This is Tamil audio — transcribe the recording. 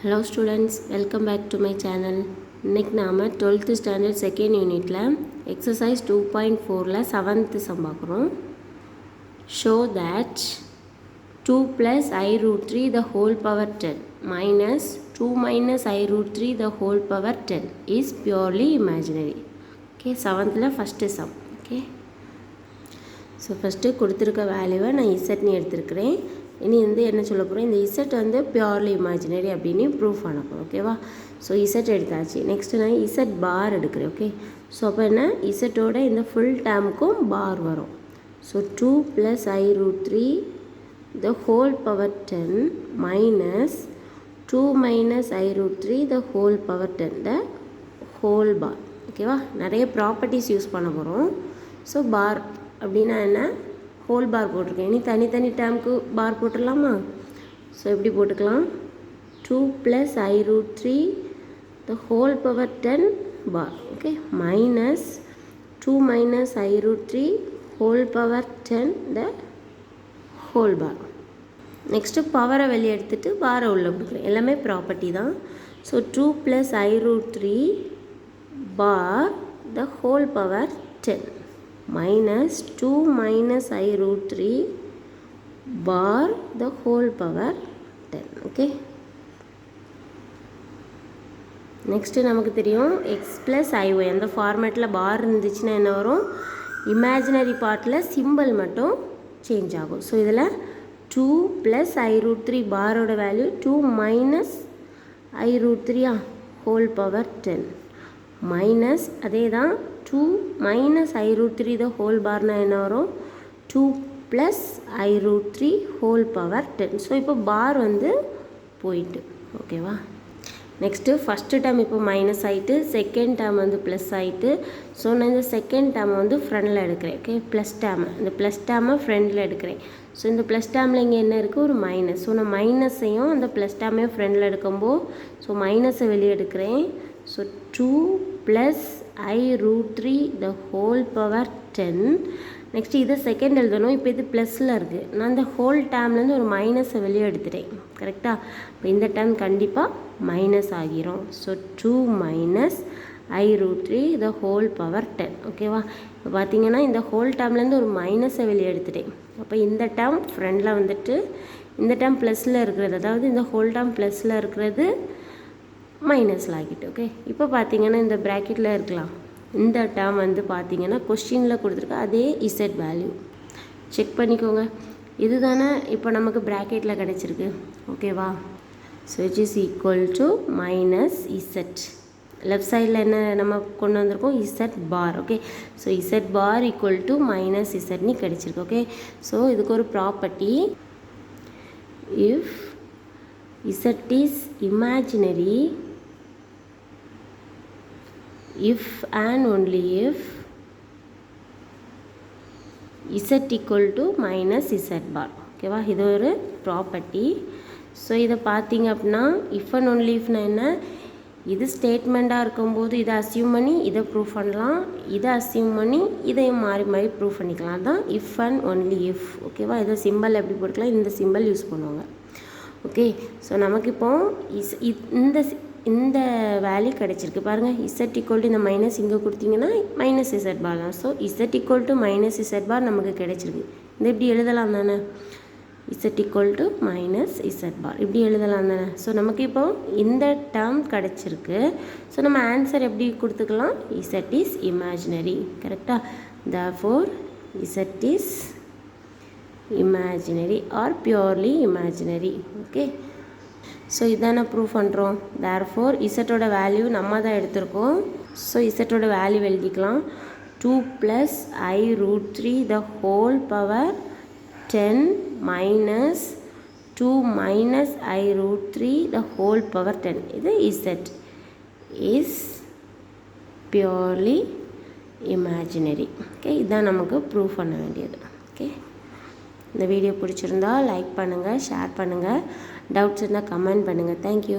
Hello students, welcome back to my channel. இன்னைக்கு நாம 12th standard second unitல exercise 2.4ல 7th sum பார்க்குறோம். Show that 2 plus I root 3 the whole power 10 minus 2 minus I root 3 the whole power 10 is purely imaginary. Okay, 7thல first sum. Okay. So first கொடுத்திருக்க வேல்யூவை நான் z னு எடுத்துக்கிறேன். இனி என்ன சொல்ல போகிறோம், இந்த இசட் பியூர்லி இமேஜினரி அப்படின்னு ப்ரூவ் பண்ண போகிறோம். ஓகேவா? ஸோ இசட் எடுத்தாச்சு. நெக்ஸ்ட்டு நான் இசட் பார் எடுக்கிறேன். ஓகே, ஸோ அப்போ என்ன, இசட்டோட இந்த ஃபுல் டேமுக்கும் பார் வரும். So 2 + I root 3 the whole power 10 minus 2 minus I root 3 the whole power 10 the whole bar. ஓகேவா? நிறைய ப்ராப்பர்ட்டிஸ் யூஸ் பண்ண போகிறோம். ஸோ பார் அப்படின்னா என்ன, ஹோல் பார் போட்டிருக்கேன். இனி தனித்தனி டேமுக்கு பார் போட்டுடலாமா? ஸோ எப்படி போட்டுக்கலாம், 2 + I root 3 the whole power 10 bar. Okay, minus 2 minus I root 3 whole power 10 the whole bar. Next பவரை வெளியே எடுத்துகிட்டு பாரை உள்ளே கொடுக்குறேன். எல்லாமே ப்ராப்பர்ட்டி தான். So 2 + I root 3 bar the whole power 10 minus 2 minus I root 3 bar the whole power 10. Okay, next நமக்கு தெரியும் x plus iy அந்த ஃபார்மேட்டில் பார் இருந்துச்சுன்னா என்ன வரும், இமேஜினரி பார்ட்டில் சிம்பிள் மட்டும் சேஞ்ச் ஆகும். ஸோ இதில் 2 + I root 3 பாரோட value 2 minus I root 3 whole power 10 minus அதே தான் 2 minus I root 3 the whole barனா என்ன வரும், 2 + I root 3 whole power 10. So இப்போ பார் போயிட்டு. ஓகேவா? நெக்ஸ்ட்டு ஃபஸ்ட்டு டேர்ம் இப்போ மைனஸ் ஆகிட்டு, செகண்ட் டேர்ம் ப்ளஸ் ஆகிட்டு. ஸோ நான் இந்த செகண்ட் டேர்மை ஃப்ரண்டில் எடுக்கிறேன். ஓகே, ப்ளஸ் டேர்மை, இந்த ப்ளஸ் டேர்மை ஃப்ரண்டில் எடுக்கிறேன். ஸோ இந்த ப்ளஸ் டேர்மில் இங்கே என்ன இருக்குது, ஒரு மைனஸ். ஸோ நான் மைனஸையும் அந்த ப்ளஸ் டேர்மையும் ஃப்ரண்டில் எடுக்கும்போது ஸோ மைனஸை வெளியே எடுக்கிறேன். So 2 + I root 3 the whole power 10. Next இதை செகண்ட் எழுதணும். இப்போ இது ப்ளஸில் இருக்குது. நான் இந்த ஹோல் டேர்ம்லேருந்து ஒரு மைனஸை வெளியே எடுத்துட்டேன். கரெக்டாக? இப்போ இந்த டேர்ம் கண்டிப்பாக மைனஸ் ஆகிரும். So 2 minus I root 3 the whole power 10. ஓகேவா? இப்போ பார்த்தீங்கன்னா இந்த ஹோல் டேர்ம்லேருந்து ஒரு மைனஸை வெளியே எடுத்துட்டேன். அப்போ இந்த டேர்ம் ஃப்ரண்டில் இந்த டேர்ம் ப்ளஸில் இருக்கிறது, அதாவது இந்த ஹோல் டேர்ம் ப்ளஸில் இருக்கிறது மைனஸில் ஆகிட்டு. ஓகே, இப்போ பார்த்தீங்கன்னா இந்த ப்ராக்கெட்டில் இருக்கலாம். இந்த டேர்ம் பார்த்தீங்கன்னா கொஸ்டினில் கொடுத்துருக்க அதே இசட் வேல்யூ செக் பண்ணிக்கோங்க. இது தானே இப்போ நமக்கு ப்ராக்கெட்டில் கிடச்சிருக்கு. ஓகேவா? So it is equal to minus Z. Left சைடில் என்ன நம்ம கொண்டு வந்திருக்கோம், Z bar. Okay, so Z bar equal to minus இசட்னு கிடச்சிருக்கு. ஓகே, ஸோ இதுக்கு ஒரு property, if Z is imaginary, if and only if z equal to minus z bar. ஓகேவா? இது ஒரு ப்ராப்பர்ட்டி. ஸோ இதை பார்த்தீங்க அப்படின்னா இஃப் அண்ட் ஒன்லி இஃப்னா என்ன, இது ஸ்டேட்மெண்ட்டாக இருக்கும்போது இதை அசியூம் பண்ணி இதை ப்ரூவ் பண்ணலாம், இதை அசியூம் பண்ணி இதையும் மாறி மாறி ப்ரூவ் பண்ணிக்கலாம். அதுதான் இஃப் அண்ட் ஒன்லி இஃப். ஓகேவா? இதை சிம்பிள் எப்படி போட்டுக்கலாம், இந்த சிம்பிள் யூஸ் பண்ணுவாங்க. ஓகே, ஸோ நமக்கு இப்போ இந்த வேல்யூ கிடச்சிருக்கு பாருங்கள். இசட் ஈக்குவல் டு இந்த மைனஸ் இங்கே கொடுத்தீங்கன்னா மைனஸ் இசட் பார் தான். So Z equal to minus Z bar நமக்கு கிடச்சிருக்கு. இது இப்படி எழுதலாம் தானே, Z equal to minus Z bar இப்படி எழுதலாம் தானே. ஸோ நமக்கு இப்போ இந்த டேர்ம் கிடச்சிருக்கு. ஸோ நம்ம ஆன்சர் எப்படி கொடுத்துக்கலாம், இசட் இஸ் இமேஜினரி. கரெக்டாக? Therefore Z is imaginary or purely imaginary. Okay, so இதான ப்ரூவ் பண்ணுறோம். தேர்ஃபோர் இசட்டோட வேல்யூ நம்ம தான் எடுத்திருக்கோம். ஸோ இசட்டோட வேல்யூ எழுதிக்கலாம், 2 + I root 3 the whole power 10 minus 2 minus I root 3 the whole power 10. இது Z is purely imaginary. Okay, இதான் நமக்கு ப்ரூவ் பண்ண வேண்டியது. ஓகே, இந்த வீடியோ பிடிச்சிருந்தா லைக் பண்ணுங்கள், ஷேர் பண்ணுங்கள், டவுட்ஸ் இருந்தால் கமெண்ட் பண்ணுங்கள். தேங்க்யூ.